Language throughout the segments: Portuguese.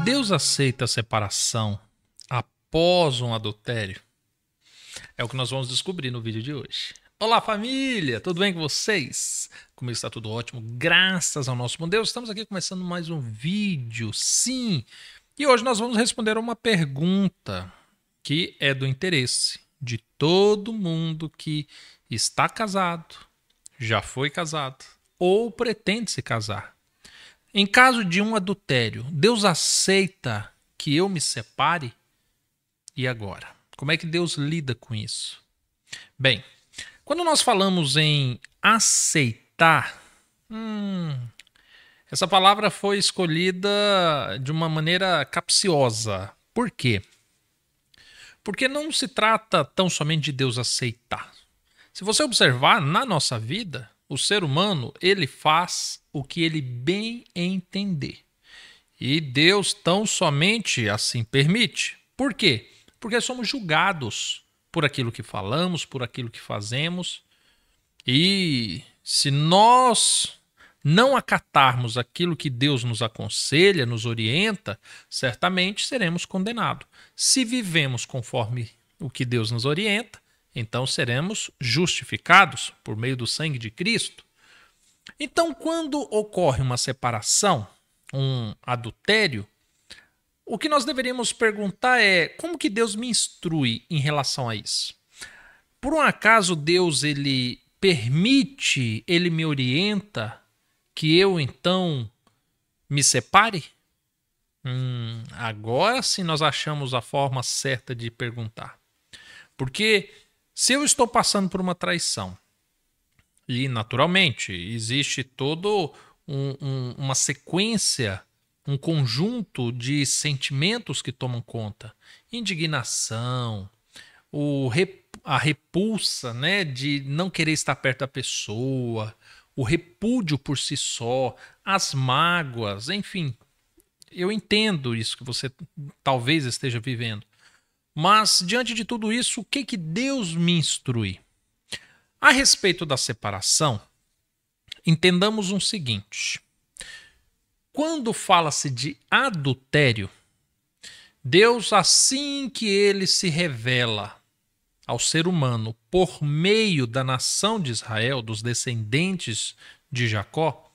Deus aceita a separação após um adultério? É o que nós vamos descobrir no vídeo de hoje. Olá, família! Tudo bem com vocês? Comigo está tudo ótimo, graças ao nosso bom Deus. Estamos aqui começando mais um vídeo, sim! E hoje nós vamos responder a uma pergunta que é do interesse de todo mundo que está casado, já foi casado ou pretende se casar. Em caso de um adultério, Deus aceita que eu me separe? E agora? Como é que Deus lida com isso? Bem, quando nós falamos em aceitar, essa palavra foi escolhida de uma maneira capciosa. Por quê? Porque não se trata tão somente de Deus aceitar. Se você observar na nossa vida, o ser humano, ele faz o que ele bem entender. E Deus tão somente assim permite. Por quê? Porque somos julgados por aquilo que falamos, por aquilo que fazemos. E se nós não acatarmos aquilo que Deus nos aconselha, nos orienta, certamente seremos condenados. Se vivemos conforme o que Deus nos orienta, então seremos justificados por meio do sangue de Cristo. Então, quando ocorre uma separação, um adultério, o que nós deveríamos perguntar é: como que Deus me instrui em relação a isso? Por um acaso Deus ele permite, ele me orienta que eu então me separe? Agora sim nós achamos a forma certa de perguntar. Porque se eu estou passando por uma traição, e naturalmente existe todo uma sequência, um conjunto de sentimentos que tomam conta. Indignação, a repulsa, né, de não querer estar perto da pessoa, o repúdio por si só, as mágoas, enfim. Eu entendo isso que você talvez esteja vivendo. Mas, diante de tudo isso, o que Deus me instrui? A respeito da separação, entendamos o seguinte. Quando fala-se de adultério, Deus, assim que ele se revela ao ser humano por meio da nação de Israel, dos descendentes de Jacó,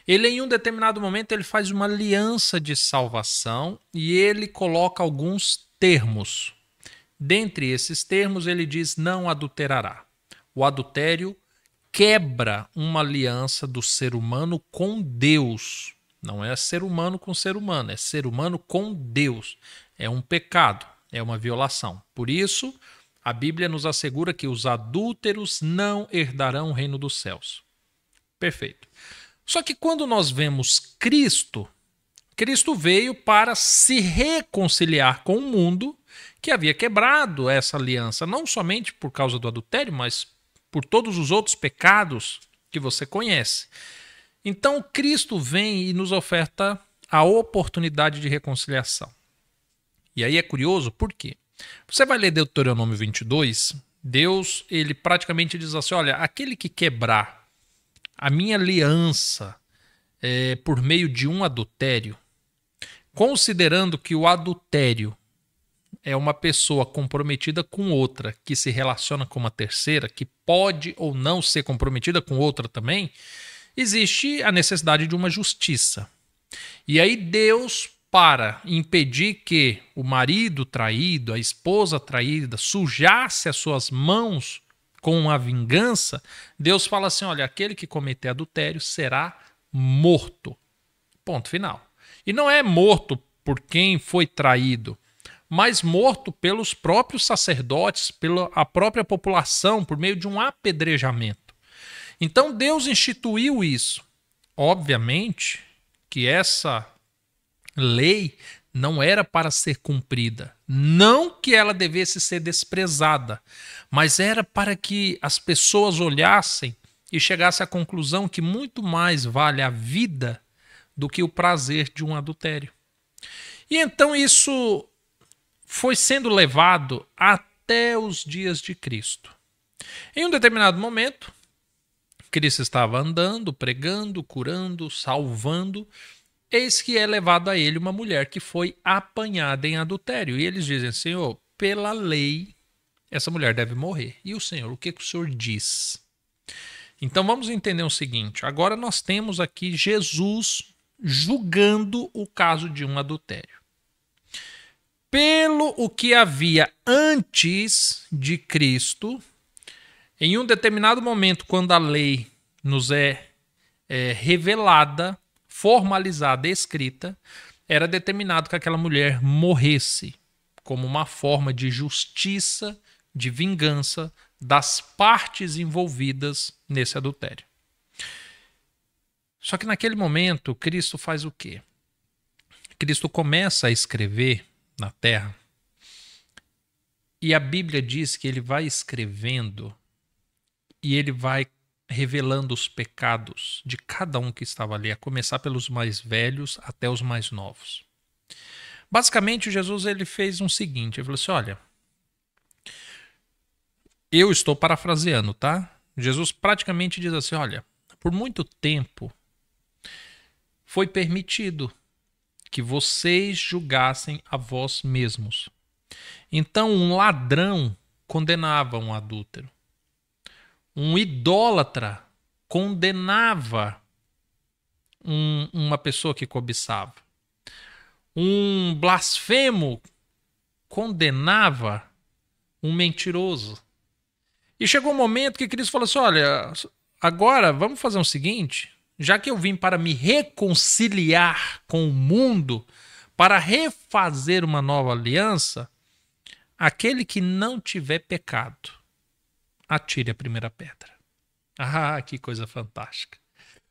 ele em um determinado momento ele faz uma aliança de salvação e ele coloca alguns termos. Dentre esses termos ele diz: não adulterará. O adultério quebra uma aliança do ser humano com Deus. Não é ser humano com ser humano, é ser humano com Deus. É um pecado, é uma violação. Por isso, a Bíblia nos assegura que os adúlteros não herdarão o reino dos céus. Perfeito. Só que quando nós vemos Cristo, Cristo veio para se reconciliar com o mundo que havia quebrado essa aliança, não somente por causa do adultério, mas por todos os outros pecados que você conhece. Então, Cristo vem e nos oferta a oportunidade de reconciliação. E aí é curioso, por quê? Você vai ler Deuteronômio 22, Deus, ele praticamente diz assim: olha, aquele que quebrar a minha aliança por meio de um adultério, considerando que o adultério é uma pessoa comprometida com outra, que se relaciona com uma terceira, que pode ou não ser comprometida com outra também, existe a necessidade de uma justiça. E aí Deus, para impedir que o marido traído, a esposa traída, sujasse as suas mãos com a vingança, Deus fala assim: olha, aquele que cometer adultério será morto. Ponto final. E não é morto por quem foi traído, mas morto pelos próprios sacerdotes, pela própria população, por meio de um apedrejamento. Então Deus instituiu isso. Obviamente que essa lei não era para ser cumprida, não que ela devesse ser desprezada, mas era para que as pessoas olhassem e chegassem à conclusão que muito mais vale a vida do que o prazer de um adultério. E então isso foi sendo levado até os dias de Cristo. Em um determinado momento, Cristo estava andando, pregando, curando, salvando, eis que é levado a ele uma mulher que foi apanhada em adultério. E eles dizem, Senhor, pela lei, essa mulher deve morrer. E o Senhor, o que o Senhor diz? Então vamos entender o seguinte, agora nós temos aqui Jesus julgando o caso de um adultério. Pelo o que havia antes de Cristo, em um determinado momento, quando a lei nos é revelada, formalizada, escrita, era determinado que aquela mulher morresse como uma forma de justiça, de vingança das partes envolvidas nesse adultério. Só que naquele momento, Cristo faz o quê? Cristo começa a escrever na terra e a Bíblia diz que ele vai escrevendo e ele vai revelando os pecados de cada um que estava ali, a começar pelos mais velhos até os mais novos. Basicamente, Jesus ele fez o seguinte, ele falou assim, olha, eu estou parafraseando, tá? Jesus praticamente diz assim, olha, por muito tempo foi permitido que vocês julgassem a vós mesmos. Então, um ladrão condenava um adúltero. Um idólatra condenava uma pessoa que cobiçava. Um blasfemo condenava um mentiroso. E chegou um momento que Cristo falou assim, olha, agora vamos fazer o seguinte, já que eu vim para me reconciliar com o mundo, para refazer uma nova aliança, aquele que não tiver pecado, atire a primeira pedra. Ah, que coisa fantástica.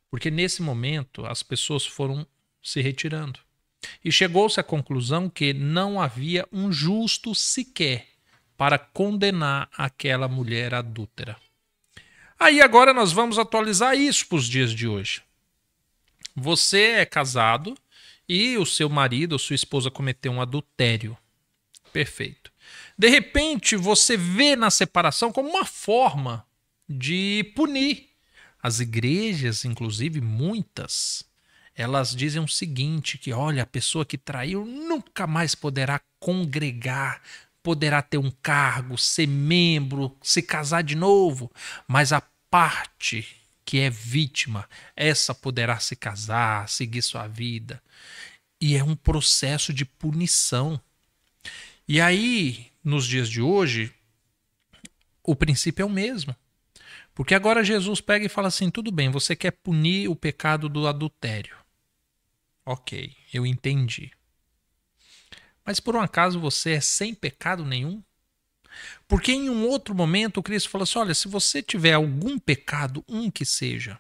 Porque nesse momento as pessoas foram se retirando. E chegou-se à conclusão que não havia um justo sequer para condenar aquela mulher adúltera. Aí agora nós vamos atualizar isso para os dias de hoje. Você é casado e o seu marido ou sua esposa cometeu um adultério. Perfeito. De repente você vê na separação como uma forma de punir. As igrejas, inclusive muitas, elas dizem o seguinte, que olha, a pessoa que traiu nunca mais poderá congregar, poderá ter um cargo, ser membro, se casar de novo, mas a parte que é vítima, essa poderá se casar, seguir sua vida. E é um processo de punição. E aí, nos dias de hoje, o princípio é o mesmo. Porque agora Jesus pega e fala assim, tudo bem, você quer punir o pecado do adultério. Ok, eu entendi. Mas por um acaso você é sem pecado nenhum? Porque em um outro momento o Cristo falou assim, olha, se você tiver algum pecado, um que seja,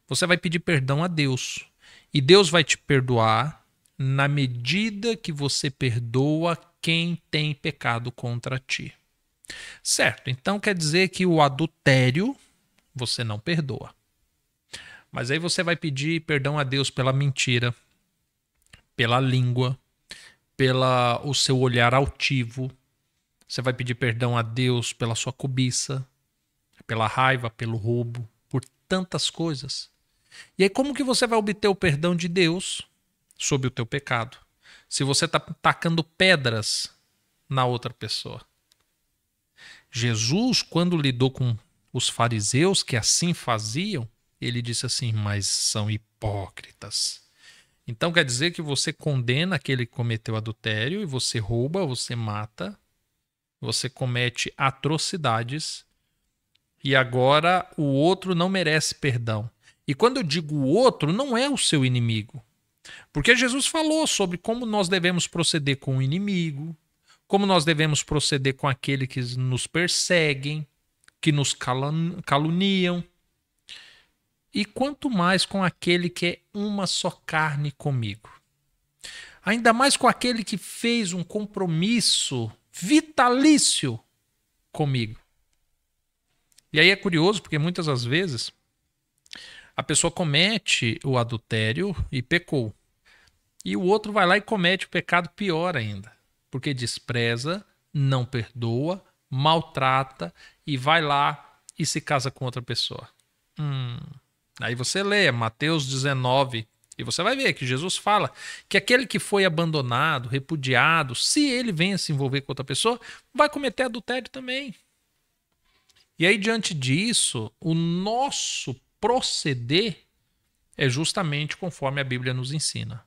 você vai pedir perdão a Deus. E Deus vai te perdoar na medida que você perdoa quem tem pecado contra ti. Certo, então quer dizer que o adultério você não perdoa. Mas aí você vai pedir perdão a Deus pela mentira, pela língua, pelo seu olhar altivo. Você vai pedir perdão a Deus pela sua cobiça, pela raiva, pelo roubo, por tantas coisas. E aí como que você vai obter o perdão de Deus sobre o teu pecado? Se você está tacando pedras na outra pessoa. Jesus, quando lidou com os fariseus que assim faziam, ele disse assim, mas são hipócritas. Então quer dizer que você condena aquele que cometeu adultério e você rouba, você mata, você comete atrocidades e agora o outro não merece perdão. E quando eu digo o outro, não é o seu inimigo. Porque Jesus falou sobre como nós devemos proceder com o inimigo, como nós devemos proceder com aquele que nos perseguem, que nos caluniam. E quanto mais com aquele que é uma só carne comigo. Ainda mais com aquele que fez um compromisso vitalício comigo. E aí é curioso porque muitas das vezes a pessoa comete o adultério e pecou. E o outro vai lá e comete o pecado pior ainda. Porque despreza, não perdoa, maltrata e vai lá e se casa com outra pessoa. Aí você lê Mateus 19, E você vai ver que Jesus fala que aquele que foi abandonado, repudiado, se ele venha se envolver com outra pessoa, vai cometer adultério também. E aí, diante disso, o nosso proceder é justamente conforme a Bíblia nos ensina: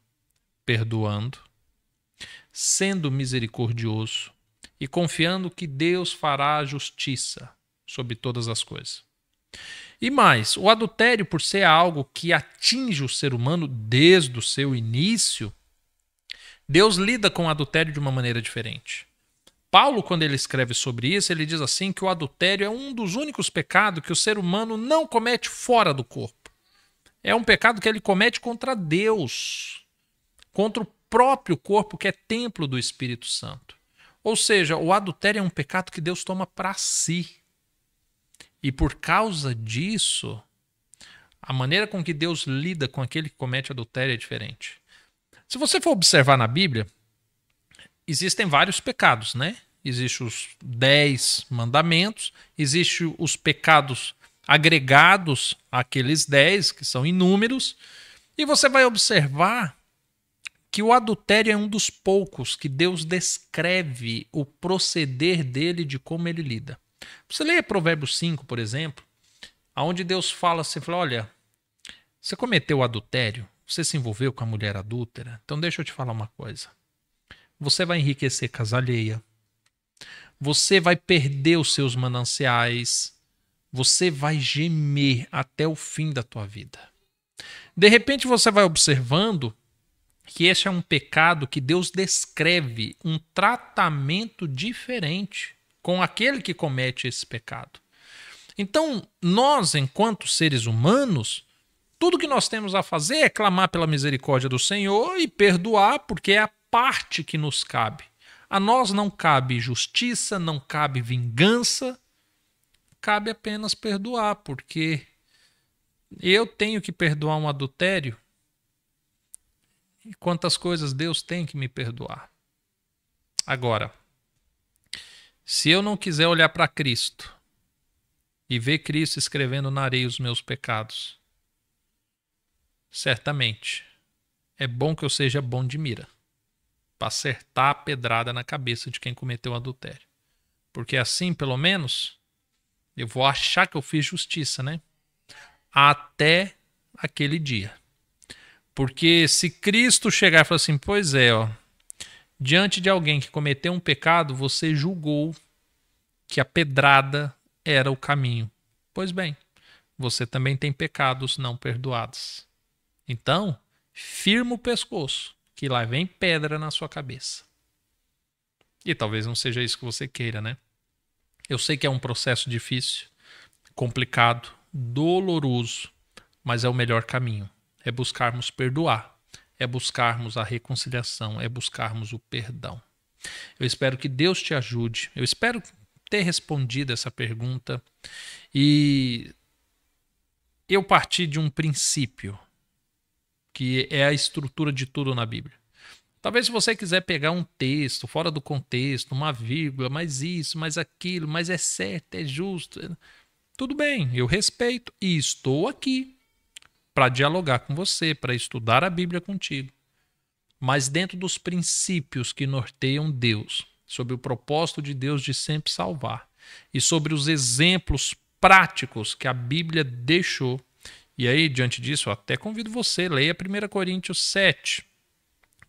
perdoando, sendo misericordioso e confiando que Deus fará a justiça sobre todas as coisas. E mais, o adultério, por ser algo que atinge o ser humano desde o seu início, Deus lida com o adultério de uma maneira diferente. Paulo, quando ele escreve sobre isso, ele diz assim que o adultério é um dos únicos pecados que o ser humano não comete fora do corpo. É um pecado que ele comete contra Deus, contra o próprio corpo, que é templo do Espírito Santo. Ou seja, o adultério é um pecado que Deus toma para si. E por causa disso, a maneira com que Deus lida com aquele que comete adultério é diferente. Se você for observar na Bíblia, existem vários pecados, né? Existem os 10 mandamentos, existem os pecados agregados àqueles 10, que são inúmeros, e você vai observar que o adultério é um dos poucos que Deus descreve o proceder dele, de como ele lida. Você lê Provérbios 5, por exemplo, onde Deus fala assim, olha, você cometeu adultério, você se envolveu com a mulher adúltera, então deixa eu te falar uma coisa. Você vai enriquecer casa alheia, você vai perder os seus mananciais, você vai gemer até o fim da tua vida. De repente você vai observando que esse é um pecado que Deus descreve um tratamento diferente com aquele que comete esse pecado. Então, nós, enquanto seres humanos, tudo que nós temos a fazer é clamar pela misericórdia do Senhor e perdoar, porque é a parte que nos cabe. A nós não cabe justiça, não cabe vingança, cabe apenas perdoar, porque eu tenho que perdoar um adultério. E quantas coisas Deus tem que me perdoar. Agora, se eu não quiser olhar para Cristo e ver Cristo escrevendo na areia os meus pecados, certamente é bom que eu seja bom de mira para acertar a pedrada na cabeça de quem cometeu o adultério. Porque assim, pelo menos, eu vou achar que eu fiz justiça, né? Até aquele dia. Porque se Cristo chegar e falar assim, pois é, ó, diante de alguém que cometeu um pecado, você julgou que a pedrada era o caminho. Pois bem, você também tem pecados não perdoados. Então, firma o pescoço, que lá vem pedra na sua cabeça. E talvez não seja isso que você queira, né? Eu sei que é um processo difícil, complicado, doloroso, mas é o melhor caminho. É buscarmos perdoar, é buscarmos a reconciliação, é buscarmos o perdão. Eu espero que Deus te ajude, eu espero ter respondido essa pergunta e eu parti de um princípio que é a estrutura de tudo na Bíblia. Talvez se você quiser pegar um texto fora do contexto, uma vírgula, mas isso, mas aquilo, mas é certo, é justo, tudo bem, eu respeito e estou aqui para dialogar com você, para estudar a Bíblia contigo. Mas dentro dos princípios que norteiam Deus, sobre o propósito de Deus de sempre salvar, e sobre os exemplos práticos que a Bíblia deixou. E aí, diante disso, eu até convido você, leia 1 Coríntios 7,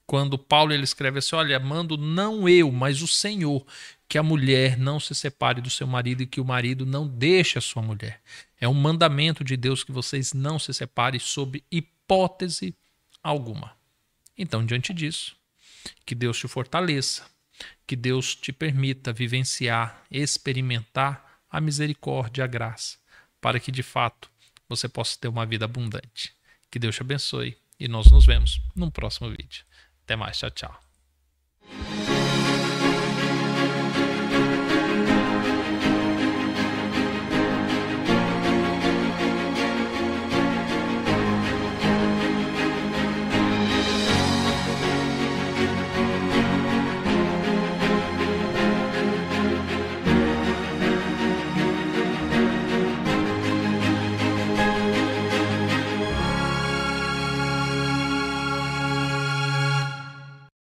quando Paulo ele escreve assim, olha, mando não eu, mas o Senhor, que a mulher não se separe do seu marido e que o marido não deixe a sua mulher. É um mandamento de Deus que vocês não se separem sob hipótese alguma. Então, diante disso, que Deus te fortaleça, que Deus te permita vivenciar, experimentar a misericórdia e a graça, para que, de fato, você possa ter uma vida abundante. Que Deus te abençoe e nós nos vemos no próximo vídeo. Até mais, tchau, tchau.